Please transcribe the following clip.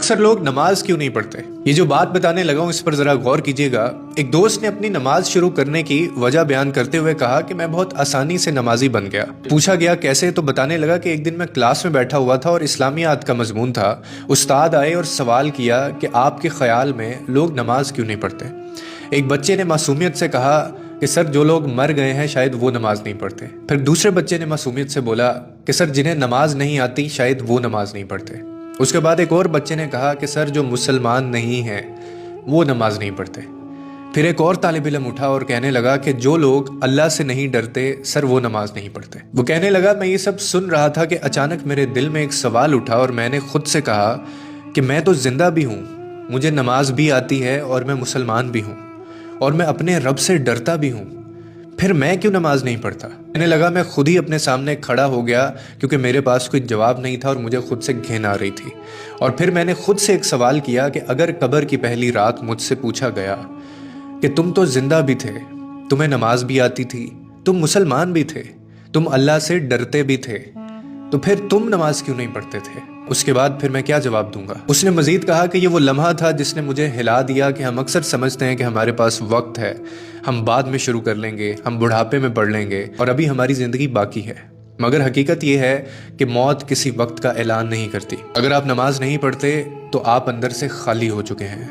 اکثر لوگ نماز کیوں نہیں پڑھتے؟ یہ جو بات بتانے لگا ہوں اس پر ذرا غور کیجیے گا۔ ایک دوست نے اپنی نماز شروع کرنے کی وجہ بیان کرتے ہوئے کہا کہ میں بہت آسانی سے نمازی بن گیا۔ پوچھا گیا کیسے، تو بتانے لگا کہ ایک دن میں کلاس میں بیٹھا ہوا تھا اور اسلامیات کا مضمون تھا۔ استاد آئے اور سوال کیا کہ آپ کے خیال میں لوگ نماز کیوں نہیں پڑھتے؟ ایک بچے نے معصومیت سے کہا کہ سر جو لوگ مر گئے ہیں شاید وہ نماز نہیں پڑھتے۔ پھر دوسرے بچے نے معصومیت سے بولا کہ سر جنہیں نماز نہیں آتی شاید وہ نماز نہیں پڑھتے۔ اس کے بعد ایک اور بچے نے کہا کہ سر جو مسلمان نہیں ہیں وہ نماز نہیں پڑھتے۔ پھر ایک اور طالب علم اٹھا اور کہنے لگا کہ جو لوگ اللہ سے نہیں ڈرتے سر وہ نماز نہیں پڑھتے۔ وہ کہنے لگا میں یہ سب سن رہا تھا کہ اچانک میرے دل میں ایک سوال اٹھا اور میں نے خود سے کہا کہ میں تو زندہ بھی ہوں، مجھے نماز بھی آتی ہے اور میں مسلمان بھی ہوں اور میں اپنے رب سے ڈرتا بھی ہوں، پھر میں کیوں نماز نہیں پڑھتا؟ کہنے لگا میں خود ہی اپنے سامنے کھڑا ہو گیا کیونکہ میرے پاس کوئی جواب نہیں تھا اور مجھے خود سے گھن آ رہی تھی، اور پھر میں نے خود سے ایک سوال کیا کہ اگر قبر کی پہلی رات مجھ سے پوچھا گیا کہ تم تو زندہ بھی تھے، تمہیں نماز بھی آتی تھی، تم مسلمان بھی تھے، تم اللہ سے ڈرتے بھی تھے، تو پھر تم نماز کیوں نہیں پڑھتے تھے؟ اس کے بعد پھر میں کیا جواب دوں گا؟ اس نے مزید کہا کہ یہ وہ لمحہ تھا جس نے مجھے ہلا دیا کہ ہم اکثر سمجھتے ہیں کہ ہمارے پاس وقت ہے، ہم بعد میں شروع کر لیں گے، ہم بڑھاپے میں پڑھ لیں گے اور ابھی ہماری زندگی باقی ہے، مگر حقیقت یہ ہے کہ موت کسی وقت کا اعلان نہیں کرتی۔ اگر آپ نماز نہیں پڑھتے تو آپ اندر سے خالی ہو چکے ہیں۔